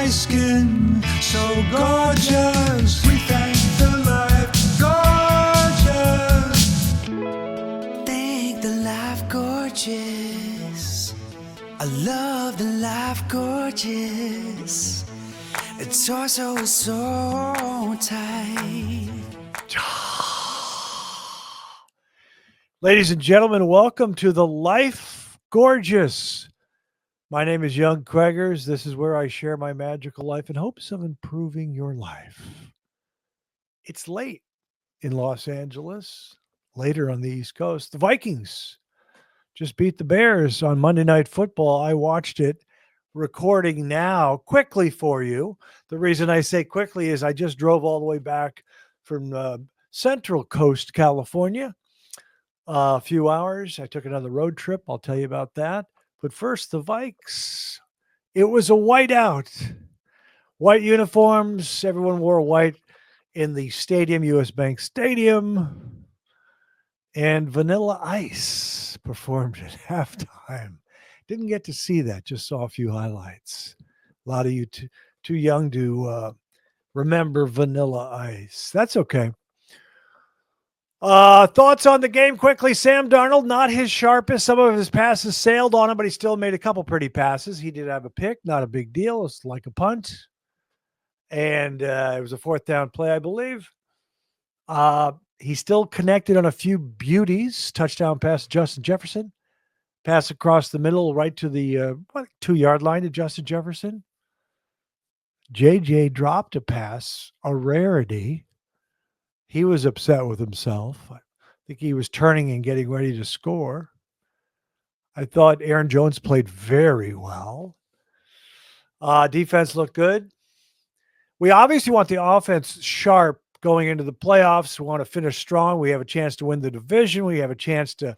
my skin so gorgeous. We thank the life gorgeous. Thank the life gorgeous. I love the life gorgeous. Its torso is so tight. Ladies and gentlemen, welcome to the Life Gorgeous. My name is Young Kreggers. This is where I share my magical life in hopes of improving your life. It's late in Los Angeles, later on the East Coast. The Vikings just beat the Bears on Monday Night Football. I watched it, recording now quickly for you. The reason I say quickly is I just drove all the way back from Central Coast, California. A few hours. I took another road trip. I'll tell you about that. But first, the Vikes. It was a whiteout. White uniforms. Everyone wore white in the stadium, US Bank Stadium. And Vanilla Ice performed at halftime. Didn't get to see that. Just saw a few highlights. A lot of you too young to remember Vanilla Ice. That's okay. Thoughts on the game quickly. Sam Darnold, not his sharpest. Some of his passes sailed on him, but he still made a couple pretty passes. He did have a pick, not a big deal. It's like a punt. And it was a fourth down play, I believe. He still connected on a few beauties. Touchdown pass to Justin Jefferson. Pass across the middle, right to the 2-yard line to Justin Jefferson. JJ dropped a pass, a rarity. He was upset with himself. I think he was turning and getting ready to score. I thought Aaron Jones played very well. Defense looked good. We obviously want the offense sharp going into the playoffs. We want to finish strong. We have a chance to win the division. We have a chance to,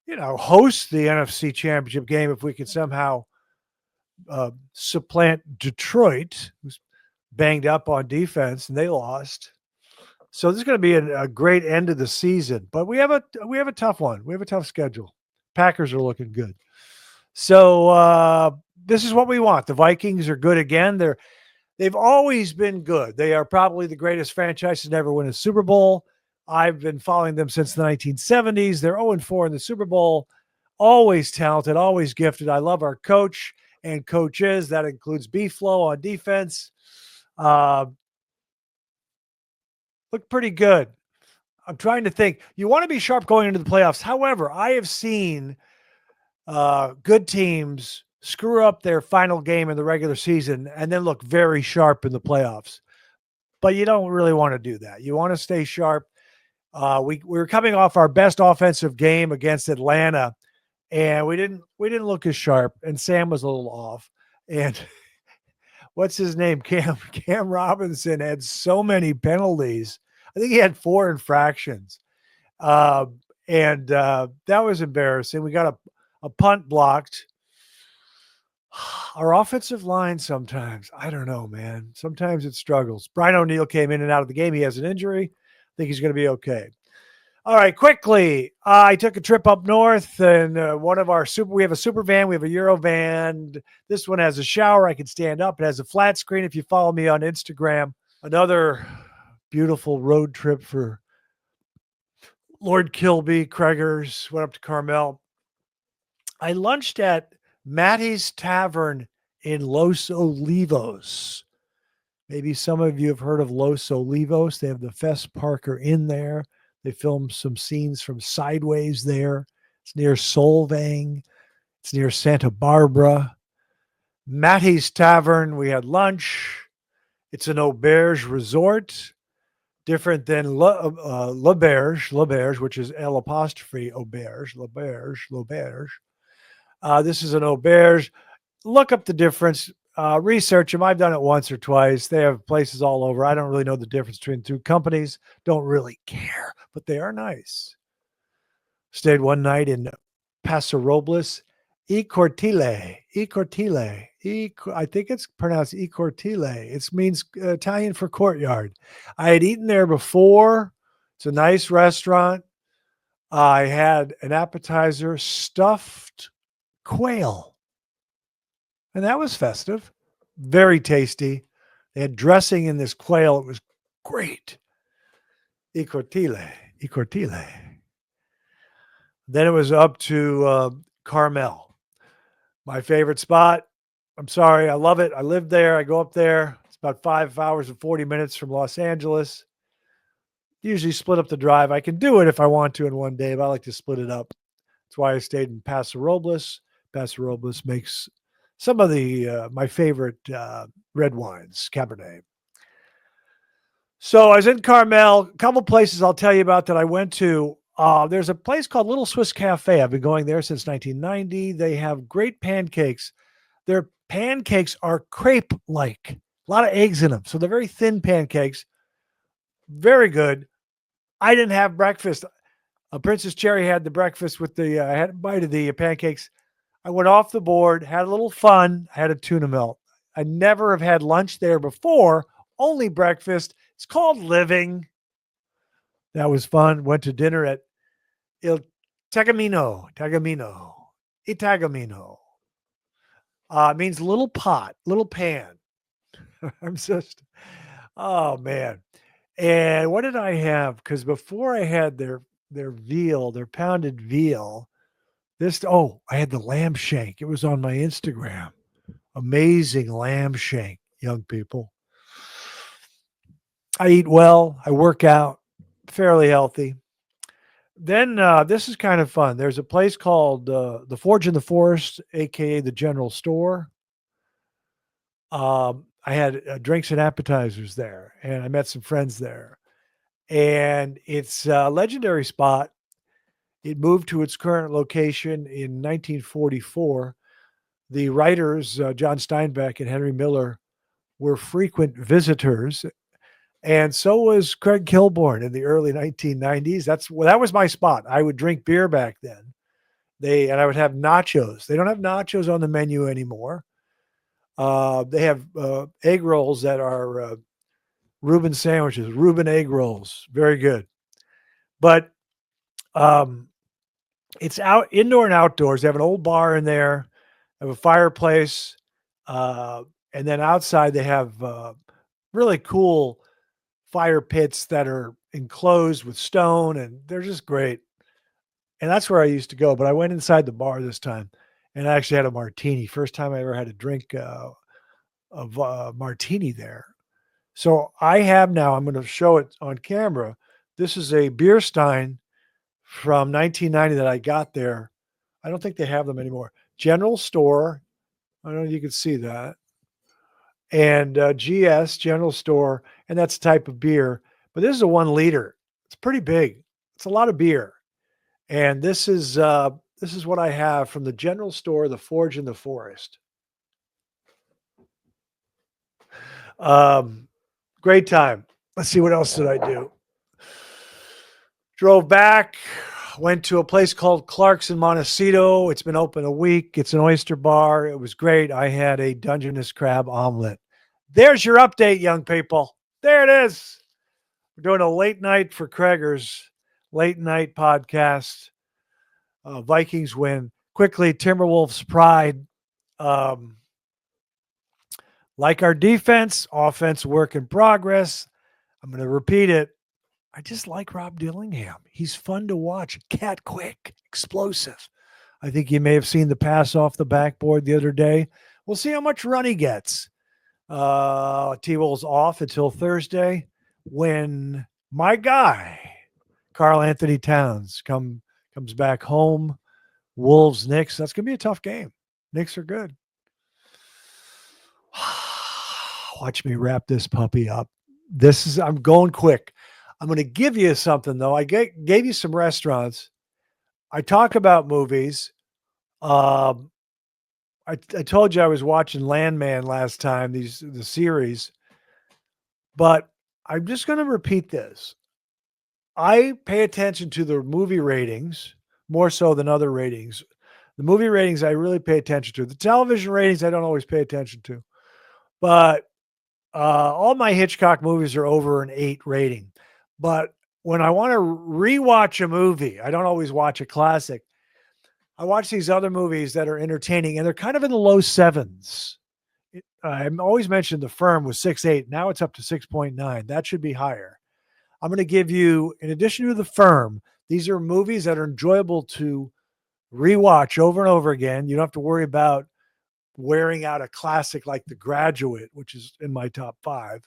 host the NFC Championship game if we can somehow supplant Detroit, who's banged up on defense, and they lost. So this is going to be a great end of the season, but we have a tough one. We have a tough schedule. Packers are looking good. So this is what we want. The Vikings are good again. They've always been good. They are probably the greatest franchise to never win a Super Bowl. I've been following them since the 1970s. They're 0-4 in the Super Bowl. Always talented, always gifted. I love our coach and coaches. That includes B-Flow on defense. Look pretty good. I'm trying to think. You want to be sharp going into the playoffs. However, I have seen good teams screw up their final game in the regular season and then look very sharp in the playoffs. But you don't really want to do that. You want to stay sharp. We were coming off our best offensive game against Atlanta, and we didn't look as sharp. And Sam was a little off. And what's his name? Cam Robinson had so many penalties. I think he had 4 infractions. And that was embarrassing. We got a punt blocked. Our offensive line sometimes, I don't know, man. Sometimes it struggles. Brian O'Neill came in and out of the game. He has an injury. I think he's going to be okay. All right, quickly. I took a trip up north, and we have a super van. We have a Euro van. This one has a shower. I can stand up. It has a flat screen. If you follow me on Instagram, another beautiful road trip for Lord Kilby, Kreggers. Went up to Carmel. I lunched at Matty's Tavern in Los Olivos. Maybe some of you have heard of Los Olivos. They have the Fess Parker in there. They filmed some scenes from Sideways there. It's near Solvang. It's near Santa Barbara. Matty's Tavern, we had lunch. It's an auberge resort, different than l'auberge, which is L apostrophe auberge, l'auberge. This is an auberge. Look up the difference. Research them. I've done it once or twice. They have places all over. I don't really know the difference between two companies. Don't really care, but they are nice. Stayed one night in Paso Robles, I Cortile. I think it's pronounced I Cortile. It means Italian for courtyard. I had eaten there before. It's a nice restaurant. I had an appetizer, stuffed quail. And that was festive. Very tasty. They had dressing in this quail. It was great. E cortile. E cortile. Then it was up to Carmel, my favorite spot. I'm sorry. I love it. I live there. I go up there. It's about 5 hours and 40 minutes from Los Angeles. Usually split up the drive. I can do it if I want to in one day, but I like to split it up. That's why I stayed in Paso Robles. Paso Robles makes some of the my favorite red wines, Cabernet. So I was in Carmel. A couple places I'll tell you about that I went to. There's a place called Little Swiss Cafe. I've been going there since 1990. They have great pancakes. Their pancakes are crepe-like, a lot of eggs in them. So they're very thin pancakes, very good. I didn't have breakfast. Princess Cherry had the breakfast with the, I had a bite of the pancakes. I went off the board, had a little fun, had a tuna melt. I never have had lunch there before, only breakfast. It's called living. That was fun. Went to dinner at Il Tagamino. Itagamino. Means little pot, little pan. I'm just, oh man. And what did I have? Because before I had their veal, their pounded veal, I had the lamb shank. It was on my Instagram. Amazing lamb shank, young people. I eat well. I work out, fairly healthy. Then this is kind of fun. There's a place called the Forge in the Forest, aka the General Store. I had drinks and appetizers there, and I met some friends there. And it's a legendary spot. It moved to its current location in 1944. The writers, John Steinbeck and Henry Miller, were frequent visitors, and so was Craig Kilborn in the early 1990s. That was my spot. I would drink beer back then. And I would have nachos. They don't have nachos on the menu anymore. They have egg rolls that are Reuben sandwiches, Reuben egg rolls, very good. But it's out indoor and outdoors. They have an old bar in there, they have a fireplace, and then outside they have really cool fire pits that are enclosed with stone, and they're just great. And that's where I used to go. But I went inside the bar this time, and I actually had a martini. First time I ever had a drink of martini there. So I have now. I'm going to show it on camera. This is a beer stein from 1990 that I got there. I don't think they have them anymore. General Store. I don't know if you can see that. And GS, General Store. And that's the type of beer. But this is a 1 liter. It's pretty big. It's a lot of beer. And this is what I have from the General Store, the Forge in the Forest. Great time. Let's see, what else did I do? Drove back, went to a place called Carmel and Montecito. It's been open a week. It's an oyster bar. It was great. I had a Dungeness crab omelet. There's your update, young people. There it is. We're doing a late night for Craigers, late night podcast. Vikings win. Quickly, Timberwolves pride. Like our defense, offense work in progress. I'm going to repeat it. I just like Rob Dillingham. He's fun to watch. Cat quick, explosive. I think you may have seen the pass off the backboard the other day. We'll see how much run he gets. T-Wolves off until Thursday when my guy, Karl Anthony Towns, comes back home. Wolves, Knicks. That's going to be a tough game. Knicks are good. Watch me wrap this puppy up. I'm going quick. I'm going to give you something, though. I gave you some restaurants. I talk about movies. I told you I was watching Landman last time, the series. But I'm just going to repeat this. I pay attention to the movie ratings more so than other ratings. The movie ratings I really pay attention to. The television ratings I don't always pay attention to. But all my Hitchcock movies are over an 8 rating. But when I want to rewatch a movie, I don't always watch a classic. I watch these other movies that are entertaining, and they're kind of in the low 7s. I always mentioned The Firm was 6.8. Now it's up to 6.9. That should be higher. I'm going to give you, in addition to The Firm, these are movies that are enjoyable to rewatch over and over again. You don't have to worry about wearing out a classic like The Graduate, which is in my top 5.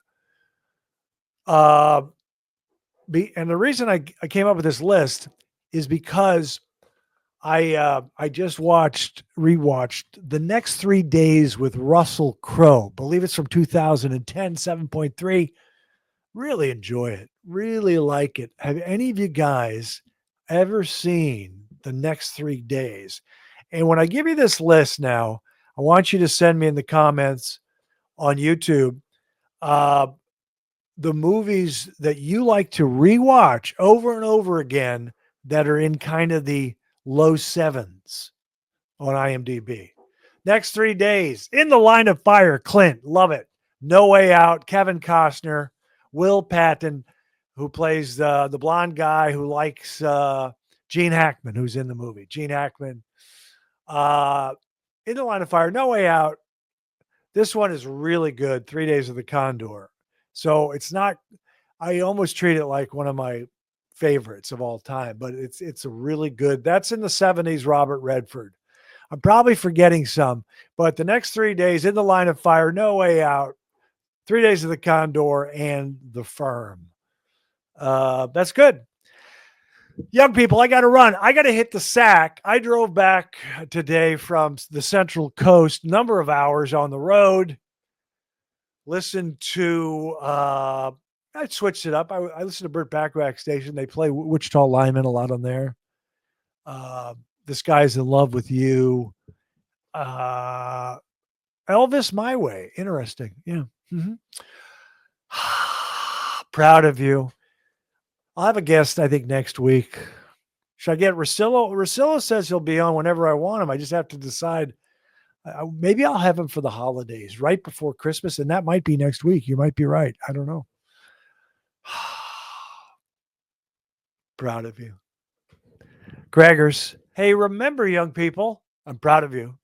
And the reason I came up with this list is because I just rewatched The Next 3 Days with Russell Crowe. Believe it's from 2010, 7.3. Really enjoy it. Really like it. Have any of you guys ever seen The Next 3 Days? And when I give you this list now, I want you to send me in the comments on YouTube the movies that you like to rewatch over and over again that are in kind of the low 7s on IMDb. Next 3 Days, In the Line of Fire, Clint, love it. No Way Out, Kevin Costner, Will Patton, who plays the blonde guy who likes Gene Hackman, who's in the movie. Gene Hackman. In the Line of Fire, No Way Out. This one is really good. 3 Days of the Condor. So it's not, I almost treat it like one of my favorites of all time, but it's a really good, that's in the 70s, Robert Redford. I'm probably forgetting some, but The Next 3 Days, In the Line of Fire, No Way Out, 3 Days of the Condor, and The Firm. That's good. Young people, I got to run. I got to hit the sack. I drove back today from the Central Coast, number of hours on the road. Listened to, I switched it up. I listened to Burt Bacharach Station. They play Wichita Lineman a lot on there. This Guy's in Love with You. Elvis My Way. Interesting. Yeah. Mm-hmm. Proud of you. I'll have a guest, I think, next week. Should I get Rosillo? Rosillo says he'll be on whenever I want him. I just have to decide. Maybe I'll have him for the holidays, right before Christmas, and that might be next week. You might be right. I don't know. Proud of you. Gregors. Hey, remember, young people, I'm proud of you.